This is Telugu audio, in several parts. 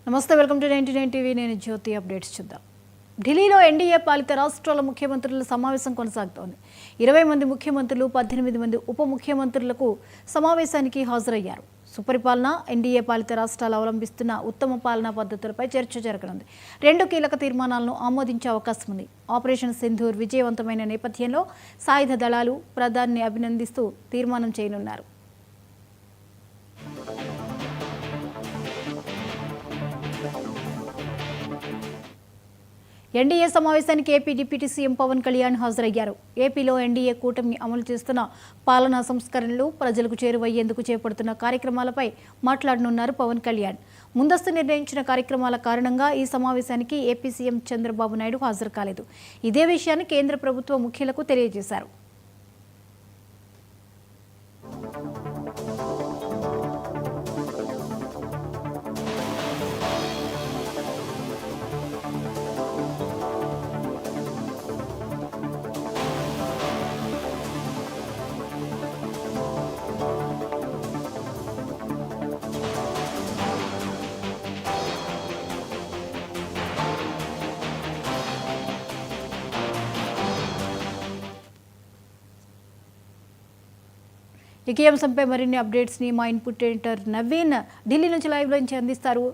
నమస్తే, వెల్కమ్ టు 99 టీవీ. నేను జ్యోతి. అప్డేట్స్ చూద్దాం. ఢిల్లీలో ఎన్డీఏ పాలిత రాష్ట్రాల ముఖ్యమంత్రుల సమావేశం కొనసాగుతోంది. 20 మంది ముఖ్యమంత్రులు, 18 మంది ఉప ముఖ్యమంత్రులకు సమావేశానికి హాజరయ్యారు. సుపరిపాలన, ఎన్డీఏ పాలిత రాష్ట్రాలు అవలంబిస్తున్న ఉత్తమ పాలనా పద్ధతులపై చర్చ జరగనుంది. 2 కీలక తీర్మానాలను ఆమోదించే అవకాశం ఉంది. ఆపరేషన్ సింధూర్ విజయవంతమైన నేపథ్యంలో సాయుధ దళాలు ప్రధానిని అభినందిస్తూ తీర్మానం చేయనున్నారు. ఎన్డీఏ సమావేశానికి AP deputy CM Pawan Kalyan హాజరయ్యారు. ఏపీలో ఎన్డీఏ కూటమి అమలు చేస్తున్న పాలనా సంస్కరణలు, ప్రజలకు చేరువయ్యేందుకు చేపడుతున్న కార్యక్రమాలపై మాట్లాడనున్నారు పవన్ కళ్యాణ్. ముందస్తు నిర్ణయించిన కార్యక్రమాల కారణంగా ఈ సమావేశానికి ఏపీ సీఎం చంద్రబాబు నాయుడు హాజరు కాలేదు. ఇదే విషయాన్ని కేంద్ర ప్రభుత్వ ముఖ్యులకు తెలియజేశారు. ఈ అంశంపై మరిన్ని అప్డేట్స్ని మా ఇన్పుట్ ఎడిటర్ నవీన్ ఢిల్లీ నుంచి లైవ్ నుంచి అందిస్తారు.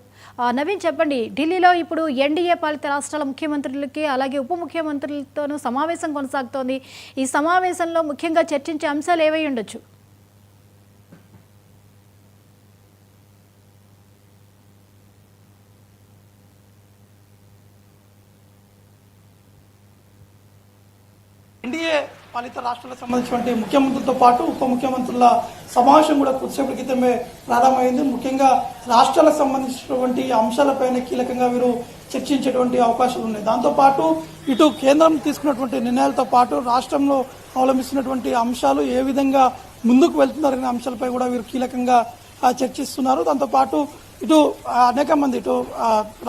నవీన్, చెప్పండి, ఢిల్లీలో ఇప్పుడు ఎన్డీఏ పాలిత రాష్ట్రాల ముఖ్యమంత్రులకి అలాగే ఉప ముఖ్యమంత్రులతోనూ సమావేశం కొనసాగుతోంది. ఈ సమావేశంలో ముఖ్యంగా చర్చించే అంశాలు ఏవై ఉండొచ్చు? ఎన్డీఏ పాలిత రాష్ట్రాలకు సంబంధించినటువంటి ముఖ్యమంత్రులతో పాటు ఉప ముఖ్యమంత్రుల సమావేశం కూడా కొద్దిసేపటి క్రితమే ప్రారంభమైంది. ముఖ్యంగా రాష్ట్రాలకు సంబంధించినటువంటి అంశాలపైన కీలకంగా వీరు చర్చించేటువంటి అవకాశాలు ఉన్నాయి. దాంతోపాటు ఇటు కేంద్రం తీసుకున్నటువంటి నిర్ణయాలతో పాటు రాష్ట్రంలో అవలంబిస్తున్నటువంటి అంశాలు ఏ విధంగా ముందుకు వెళ్తున్నారనే అంశాలపై కూడా వీరు కీలకంగా చర్చిస్తున్నారు. దాంతోపాటు ఇటు అనేక మంది ఇటు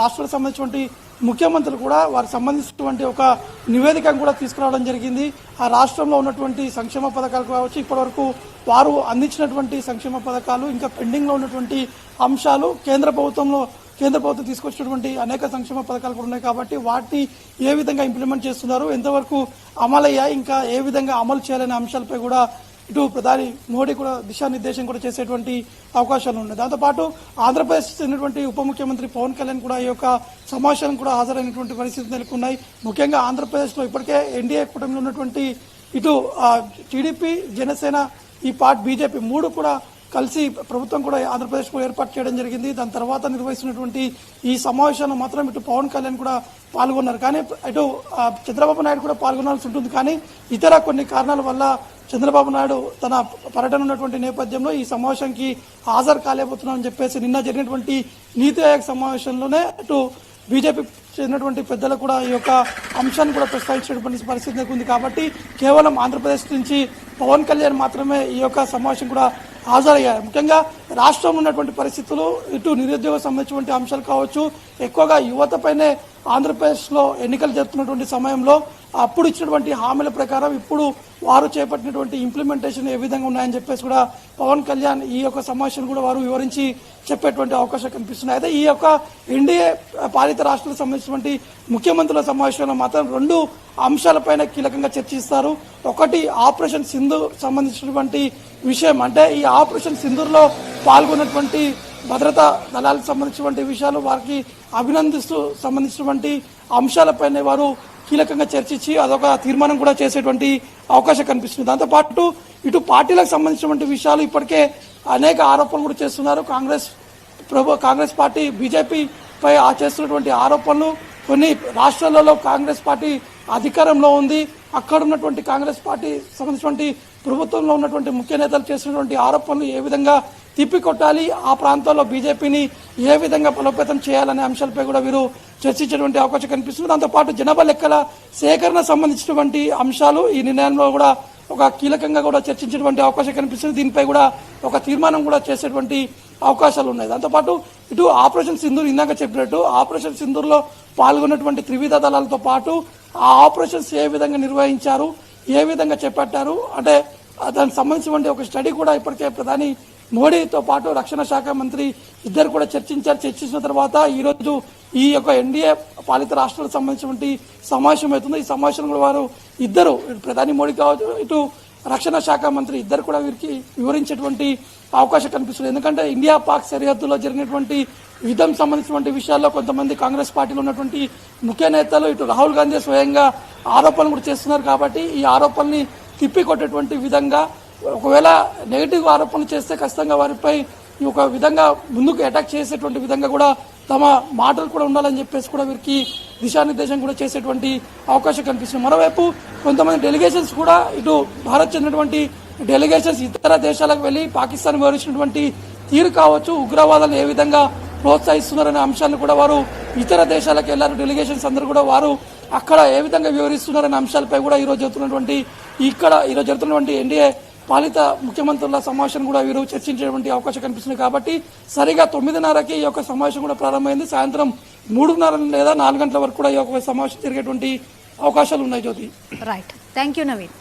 రాష్ట్రాలకు సంబంధించినటువంటి ముఖ్యమంత్రులు కూడా వారికి సంబంధించినటువంటి ఒక నివేదికను కూడా తీసుకురావడం జరిగింది. ఆ రాష్ట్రంలో ఉన్నటువంటి సంక్షేమ పథకాలు కావచ్చు, ఇప్పటివరకు వారు అందించినటువంటి సంక్షేమ పథకాలు, ఇంకా పెండింగ్లో ఉన్నటువంటి అంశాలు, కేంద్ర ప్రభుత్వం తీసుకొచ్చినటువంటి అనేక సంక్షేమ పథకాలు కూడా ఉన్నాయి కాబట్టి వాటిని ఏ విధంగా ఇంప్లిమెంట్ చేస్తున్నారు, ఎంతవరకు అమలయ్యాయి, ఇంకా ఏ విధంగా అమలు చేయాలనే అంశాలపై కూడా ఇటు ప్రధాని మోడీ కూడా దిశానిర్దేశం కూడా చేసేటువంటి అవకాశాలు ఉన్నాయి. దాంతోపాటు ఆంధ్రప్రదేశ్ చెందినటువంటి ఉప ముఖ్యమంత్రి పవన్ కళ్యాణ్ కూడా ఈ యొక్క సమావేశానికి కూడా హాజరైనటువంటి పరిస్థితులు నెలకొన్నాయి. ముఖ్యంగా ఆంధ్రప్రదేశ్లో ఇప్పటికే ఎన్డీఏ కూటమిలో ఉన్నటువంటి ఇటు టీడీపీ, జనసేన, ఈ బీజేపీ 3 కూడా కలిసి ప్రభుత్వం కూడా ఆంధ్రప్రదేశ్ కూడా ఏర్పాటు చేయడం జరిగింది. దాని తర్వాత నిర్వహిస్తున్నటువంటి ఈ సమావేశంలో మాత్రం ఇటు పవన్ కళ్యాణ్ కూడా పాల్గొన్నారు. కానీ ఇటు చంద్రబాబు నాయుడు కూడా పాల్గొనాల్సి ఉంటుంది. కానీ ఇతర కొన్ని కారణాల వల్ల చంద్రబాబు నాయుడు తన పర్యటన ఉన్నటువంటి నేపథ్యంలో ఈ సమావేశానికి హాజరు కాలేకపోతున్నామని చెప్పేసి నిన్న జరిగినటువంటి నీతి ఆయోగ్ సమావేశంలోనే ఇటు బీజేపీ చెందినటువంటి పెద్దలు కూడా ఈ యొక్క అంశాన్ని కూడా ప్రస్తావించినటువంటి పరిస్థితి నెలకొంది. కాబట్టి కేవలం ఆంధ్రప్రదేశ్ నుంచి పవన్ కళ్యాణ్ మాత్రమే ఈ యొక్క సమావేశం కూడా హాజరయ్యారు. ముఖ్యంగా రాష్ట్రంలో ఉన్నటువంటి పరిస్థితులు, ఇటు నిరుద్యోగం సంబంధించినటువంటి అంశాలు కావచ్చు, ఎక్కువగా యువతపైనే ఆంధ్రప్రదేశ్లో ఎన్నికలు జరుపుతున్నటువంటి సమయంలో అప్పుడు ఇచ్చినటువంటి హామీల ప్రకారం ఇప్పుడు వారు చేపట్టినటువంటి ఇంప్లిమెంటేషన్ ఏ విధంగా ఉన్నాయని చెప్పేసి కూడా పవన్ కళ్యాణ్ ఈ యొక్క సమావేశం కూడా వారు వివరించి చెప్పేటువంటి అవకాశం కనిపిస్తున్నాయి. అయితే ఈ యొక్క ఎన్డీఏ పాలిత రాష్ట్రాలకు సంబంధించినటువంటి ముఖ్యమంత్రుల సమావేశంలో మాత్రం 2 అంశాలపైన కీలకంగా చర్చిస్తారు. ఒకటి ఆపరేషన్ సింధూర్ సంబంధించినటువంటి విషయం. అంటే ఈ ఆపరేషన్ సింధూర్లో పాల్గొన్నటువంటి భద్రతా దళాలకు సంబంధించినటువంటి విషయాలు, వారికి అభినందిస్తూ సంబంధించినటువంటి అంశాలపైన వారు కీలకంగా చర్చించి అదొక తీర్మానం కూడా చేసేటువంటి అవకాశం కనిపిస్తుంది. దాంతోపాటు ఇటు పార్టీలకు సంబంధించినటువంటి విషయాలు ఇప్పటికే అనేక ఆరోపణలు కూడా చేస్తున్నారు. కాంగ్రెస్ పార్టీ బీజేపీపై చేస్తున్నటువంటి ఆరోపణలు, కొన్ని రాష్ట్రాలలో కాంగ్రెస్ పార్టీ అధికారంలో ఉంది, అక్కడ ఉన్నటువంటి కాంగ్రెస్ పార్టీ సంబంధించినటువంటి ప్రభుత్వంలో ఉన్నటువంటి ముఖ్య నేతలు చేస్తున్నటువంటి ఆరోపణలు ఏ విధంగా తిప్పికొట్టాలి, ఆ ప్రాంతాల్లో బీజేపీని ఏ విధంగా బలోపేతం చేయాలనే అంశాలపై కూడా వీరు చర్చించేటువంటి అవకాశం కనిపిస్తుంది. దాంతోపాటు జనాభా లెక్కల సేకరణ సంబంధించినటువంటి అంశాలు ఈ నిర్ణయంలో కూడా ఒక కీలకంగా కూడా చర్చించేటువంటి అవకాశం కనిపిస్తుంది. దీనిపై కూడా ఒక తీర్మానం కూడా చేసేటువంటి అవకాశాలు ఉన్నాయి. దాంతోపాటు ఇటు ఆపరేషన్ సింధూర్, ఇందాక చెప్పినట్టు ఆపరేషన్ సింధూర్లో పాల్గొన్నటువంటి త్రివిధ దళాలతో పాటు ఆ ఆపరేషన్స్ ఏ విధంగా నిర్వహించారు, ఏ విధంగా చేపట్టారు, అంటే దానికి సంబంధించినటువంటి ఒక స్టడీ కూడా ఇప్పటికే ప్రధాని మోడీతో పాటు రక్షణ శాఖ మంత్రి ఇద్దరు కూడా చర్చించిన తర్వాత ఈరోజు ఈ యొక్క ఎన్డీఏ పాలిత రాష్ట్రాలకు సంబంధించినటువంటి సమావేశం అవుతుంది. ఈ సమావేశంలో కూడా వారు ఇద్దరు ప్రధాని మోడీ కావచ్చు, ఇటు రక్షణ శాఖ మంత్రి ఇద్దరు కూడా వీరికి వివరించేటువంటి అవకాశం కనిపిస్తుంది. ఎందుకంటే ఇండియా పాక్ సరిహద్దులో జరిగినటువంటి యుద్ధం సంబంధించినటువంటి విషయాల్లో కొంతమంది కాంగ్రెస్ పార్టీలో ఉన్నటువంటి ముఖ్య నేతలు ఇటు రాహుల్ గాంధీ స్వయంగా ఆరోపణలు కూడా చేస్తున్నారు. కాబట్టి ఈ ఆరోపణల్ని తిప్పికొట్టేటువంటి విధంగా ఒకవేళ నెగిటివ్ ఆరోపణలు చేస్తే ఖచ్చితంగా వారిపై ఒక విధంగా ముందుకు అటాక్ చేసేటువంటి విధంగా కూడా తమ మాటలు కూడా ఉండాలని చెప్పేసి కూడా వీరికి దిశానిర్దేశం కూడా చేసేటువంటి అవకాశం కనిపిస్తుంది. మరోవైపు కొంతమంది డెలిగేషన్స్ కూడా ఇటు భారత్ చెందినటువంటి డెలిగేషన్స్ ఇతర దేశాలకు వెళ్లి పాకిస్తాన్ వివరించినటువంటి తీరు కావచ్చు, ఉగ్రవాదాలను ఏ విధంగా ప్రోత్సహిస్తున్నారనే అంశాలను కూడా వారు ఇతర దేశాలకు వెళ్లారు. డెలిగేషన్స్ అందరూ కూడా వారు అక్కడ ఏ విధంగా వివరిస్తున్నారనే అంశాలపై కూడా ఈరోజు జరుగుతున్నటువంటి ఎన్డీఏ పాలిత ముఖ్యమంత్రుల సమావేశం కూడా వీరు చర్చించేటువంటి అవకాశం కనిపిస్తుంది. కాబట్టి సరిగా 9:30కి ఈ యొక్క సమావేశం కూడా ప్రారంభమైంది. సాయంత్రం 3:30 లేదా 4 గంటల వరకు కూడా ఈ యొక్క సమావేశం జరిగేటువంటి అవకాశాలు ఉన్నాయి. జ్యోతి, రైట్, థ్యాంక్ యూ నవీన్.